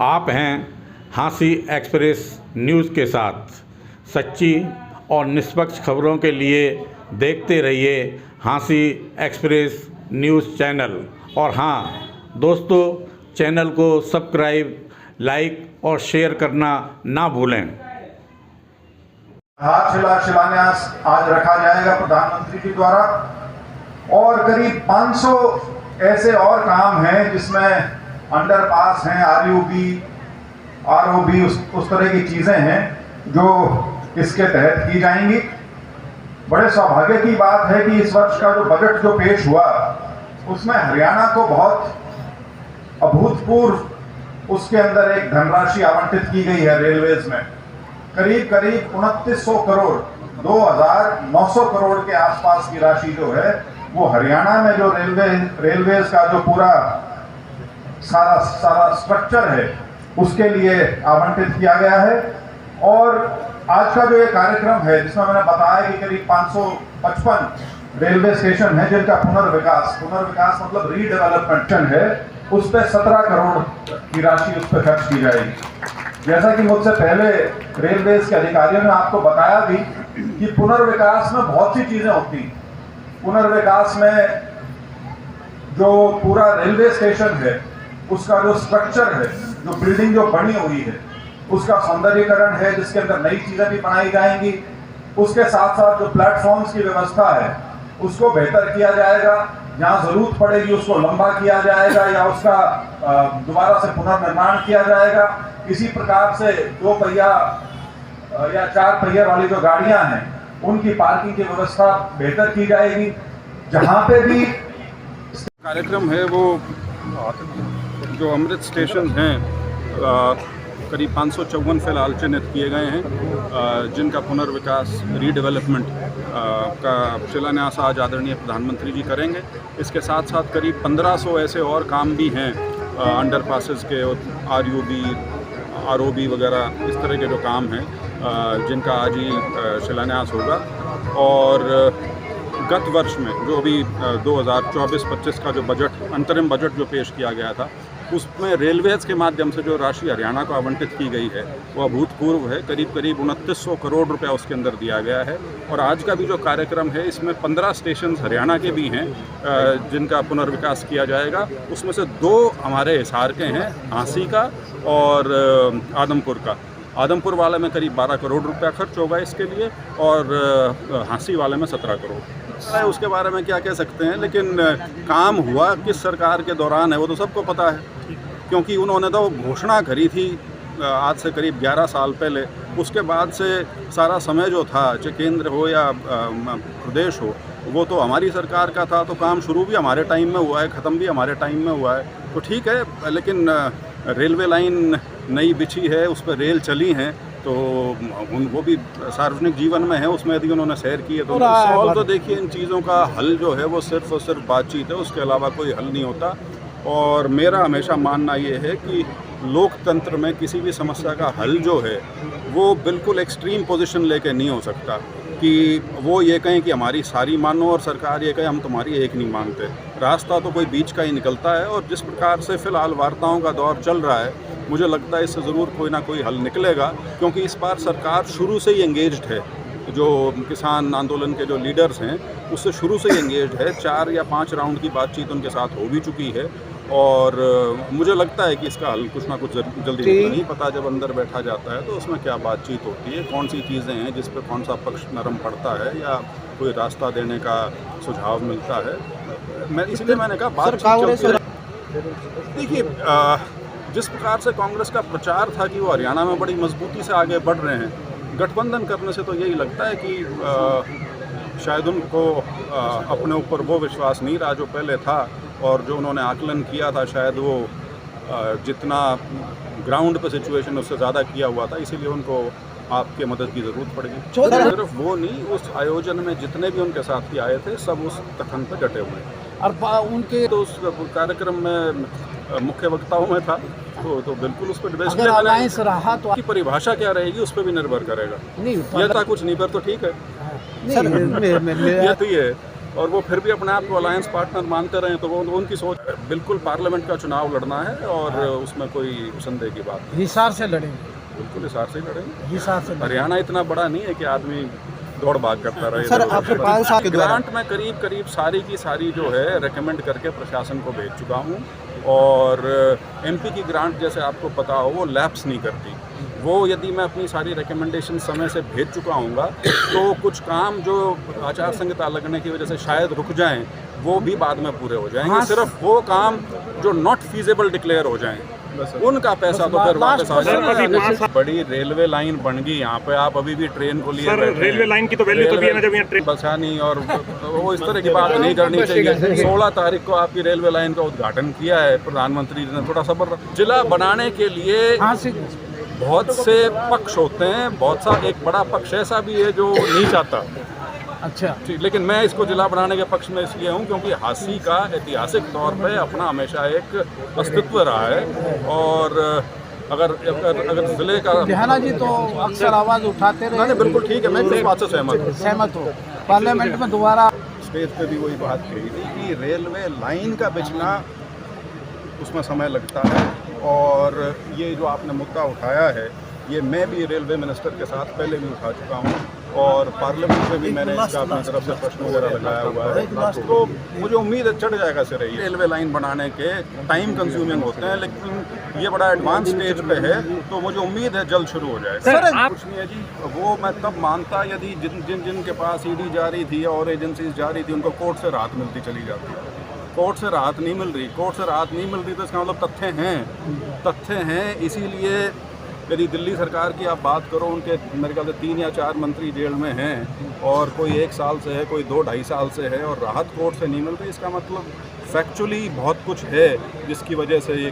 आप हैं हाँसी एक्सप्रेस न्यूज़ के साथ। सच्ची और निष्पक्ष खबरों के लिए देखते रहिए हाँसी एक्सप्रेस न्यूज़ चैनल। और हाँ दोस्तों, चैनल को सब्सक्राइब, लाइक और शेयर करना ना भूलें। शिलान्यास आज रखा जाएगा प्रधानमंत्री जी द्वारा, और करीब 500 ऐसे और काम हैं जिसमें अंडरपास हैं, आरओबी उस तरह की चीज़ें हैं जो इसके तहत की जाएंगी। बड़े सौभाग्य की बात है कि इस वर्ष का जो बजट जो पेश हुआ उसमें हरियाणा को बहुत अभूतपूर्व उसके अंदर एक धनराशि आवंटित की गई है। रेलवेज में करीब 2900 करोड़, 2900 करोड़ के आसपास की राशि जो है वो हरियाणा में जो रेलवेज का जो पूरा सारा स्ट्रक्चर है उसके लिए आवंटित किया गया है। और आज का जो ये कार्यक्रम है जिसमें मैंने बताया कि करीब 555 रेलवे स्टेशन है जिनका पुनर्विकास मतलब रीडेवलपमेंट है, उस पर 17 करोड़ की राशि उस पर खर्च की जाएगी। जैसा कि मुझसे पहले रेलवेज के अधिकारियों ने आपको बताया भी कि पुनर्विकास में बहुत सी चीजें होती हैं। पुनर्विकास में जो पूरा रेलवे स्टेशन है उसका जो स्ट्रक्चर है, जो बिल्डिंग जो बनी हुई है उसका सौंदर्यीकरण है जिसके अंदर नई चीजें भी बनाई जाएंगी। उसके साथ साथ जो प्लेटफॉर्म्स की व्यवस्था है उसको बेहतर किया जाएगा, जहाँ जरूरत पड़ेगी उसको लंबा किया जाएगा या उसका दोबारा से पुनर्निर्माण किया जाएगा। इसी प्रकार से 2 पहिया या 4 पहिया वाली जो गाड़ियां हैं उनकी पार्किंग की व्यवस्था बेहतर की जाएगी। जहाँ पे भी कार्यक्रम है वो जो अमृत स्टेशन हैं करीब 554 फिलहाल चिन्हित किए गए हैं जिनका पुनर्विकास रीडेवलपमेंट का शिलान्यास आज आदरणीय प्रधानमंत्री जी करेंगे। इसके साथ साथ करीब 1500 ऐसे और काम भी हैं अंडरपासेस के, आरओबी वगैरह इस तरह के जो काम हैं जिनका आज ही शिलान्यास होगा। और गत वर्ष में जो अभी 2024-25 का जो बजट अंतरिम बजट जो पेश किया गया था उसमें रेलवेज़ के माध्यम से जो राशि हरियाणा को आवंटित की गई है वो अभूतपूर्व है। करीब 2900 करोड़ रुपया उसके अंदर दिया गया है। और आज का भी जो कार्यक्रम है इसमें 15 स्टेशन हरियाणा के भी हैं जिनका पुनर्विकास किया जाएगा। उसमें से 2 हमारे हिसार के हैं, हाँसी का और आदमपुर का। आदमपुर वाले में करीब 12 करोड़ रुपया खर्च होगा इसके लिए और हाँसी वाले में 17 करोड़। उसके बारे में क्या कह सकते हैं, लेकिन काम हुआ किस सरकार के दौरान है वो तो सबको पता है, क्योंकि उन्होंने तो घोषणा करी थी आज से करीब 11 साल पहले। उसके बाद से सारा समय जो था, चाहे केंद्र हो या प्रदेश हो, वो तो हमारी सरकार का था। तो काम शुरू भी हमारे टाइम में हुआ है, ख़त्म भी हमारे टाइम में हुआ है, तो ठीक है। लेकिन रेलवे लाइन नई बिछी है, उस पर रेल चली हैं, तो वो भी सार्वजनिक जीवन में है, उसमें यदि उन्होंने सैर की है तो सवाल तो देखिए इन चीज़ों का हल जो है वो सिर्फ और सिर्फ बातचीत है, उसके अलावा कोई हल नहीं होता। और मेरा हमेशा मानना ये है कि लोकतंत्र में किसी भी समस्या का हल जो है वो बिल्कुल एक्सट्रीम पोजीशन लेके नहीं हो सकता कि वो ये कहें कि हमारी सारी मानो और सरकार ये कहे हम तुम्हारी एक नहीं मानते। रास्ता तो कोई बीच का ही निकलता है। और जिस प्रकार से फ़िलहाल वार्ताओं का दौर चल रहा है, मुझे लगता है इससे ज़रूर कोई ना कोई हल निकलेगा, क्योंकि इस बार सरकार शुरू से ही एंगेज्ड है। जो किसान आंदोलन के जो लीडर्स हैं उससे शुरू से ही एंगेज्ड है। 4 या 5 राउंड की बातचीत उनके साथ हो भी चुकी है और मुझे लगता है कि इसका हल कुछ ना कुछ जल्दी नहीं पता। जब अंदर बैठा जाता है तो उसमें क्या बातचीत होती है, कौन सी चीज़ें हैं जिस पर कौन सा पक्ष नरम पड़ता है या कोई रास्ता देने का सुझाव मिलता है। इसलिए मैंने कहा बातचीत। देखिए, जिस प्रकार से कांग्रेस का प्रचार था कि वो हरियाणा में बड़ी मजबूती से आगे बढ़ रहे हैं, गठबंधन करने से तो यही लगता है कि शायद उनको अपने ऊपर वो विश्वास नहीं रहा जो पहले था, और जो उन्होंने आकलन किया था शायद वो जितना ग्राउंड पर सिचुएशन उससे ज़्यादा किया हुआ था, इसीलिए उनको आपके मदद की ज़रूरत पड़ेगी। सिर्फ वो नहीं, उस आयोजन में जितने भी उनके साथी आए थे सब उस कथन पर डटे हुए हैं। और उनके तो उस कार्यक्रम में मुख्य वक्ताओं में था, तो बिल्कुल उस पर अगर अलायंस रहा तो की परिभाषा क्या रहेगी उस पर भी निर्भर करेगा। नहीं, ये था कुछ नहीं पर तो ठीक है, ये तो ये और वो फिर भी अपने आप को अलायंस पार्टनर मानते रहे, तो वो उनकी सोच। बिल्कुल पार्लियामेंट का चुनाव लड़ना है और उसमें कोई संदेह की बात नहीं। हिसार से लड़ेंगे, बिल्कुल हिसार से ही लड़ेंगे। हिसार से लड़ेंगे। हरियाणा इतना बड़ा नहीं है कि आदमी दौड़ भाग करता रहे। सर, आपके 5 साल के ग्रांट में करीब सारी की सारी जो है रेकमेंड करके प्रशासन को भेज चुका हूँ, और एमपी की ग्रांट जैसे आपको पता हो वो लैप्स नहीं करती। वो यदि मैं अपनी सारी रिकमेंडेशन समय से भेज चुका हूँगा तो कुछ काम जो आचार संहिता लगने की वजह से शायद रुक जाएं, वो भी बाद में पूरे हो जाएंगे। सिर्फ वो काम जो नॉट फीजिबल डिक्लेयर हो जाएं, उनका पैसा तो फिर वापस आ जाएगा। बड़ी रेलवे लाइन बन गई यहाँ पे, आप अभी भी ट्रेन को लिए बैठे हैं। रेलवे लाइन की तो वैल्यू तो भी है ना, जब यहाँ ट्रेन बसा नहीं, और वो इस तरह की बात नहीं करनी चाहिए। 16 तारीख को आपकी रेलवे लाइन का उद्घाटन किया है प्रधानमंत्री जी ने, थोड़ा सब्र। जिला बनाने के लिए बहुत से पक्ष होते हैं, बहुत सा एक बड़ा पक्ष ऐसा भी है जो नहीं चाहता। अच्छा, ठीक, लेकिन मैं इसको जिला बनाने के पक्ष में इसलिए हूँ क्योंकि हांसी का ऐतिहासिक तौर पे अपना हमेशा एक अस्तित्व रहा है, और अगर जिले का बिहाना जी तो अक्सर आवाज़ उठाते रहे। नहीं, बिल्कुल ठीक है, मैं इस बात से सहमत हूँ। पार्लियामेंट में दोबारा स्टेज पे भी वही बात कही थी कि रेलवे लाइन का बिछना उसमें समय लगता है, और ये जो आपने मुद्दा उठाया है ये मैं भी रेलवे मिनिस्टर के साथ पहले भी उठा चुका हूँ, और पार्लियामेंट में भी मैंने इसका अपनी तरफ से प्रश्न वगैरह लगाया हुआ है। तो मुझे उम्मीद है चढ़ जाएगा सिर। रेलवे लाइन बनाने के टाइम कंज्यूमिंग होते हैं, लेकिन ये बड़ा एडवांस स्टेज पे है, तो मुझे उम्मीद है जल्द शुरू हो जाएगा। कुछ नहीं है जी, वो मैं तब मानता यदि जिनके पास ईडी जा रही थी और एजेंसीज जा रही थी उनको कोर्ट से राहत मिलती चली जाती। कोर्ट से राहत नहीं मिल रही, कोर्ट से राहत नहीं मिल रही, तो इसका मतलब तथ्य हैं। इसीलिए यदि दिल्ली सरकार की आप बात करो, उनके मेरे ख्याल से 3 या 4 मंत्री जेल में हैं, और कोई 1 साल से है, कोई 2-2.5 साल से है, और राहत कोर्ट से नहीं मिल रही, इसका मतलब फैक्चुअली बहुत कुछ है जिसकी वजह से ये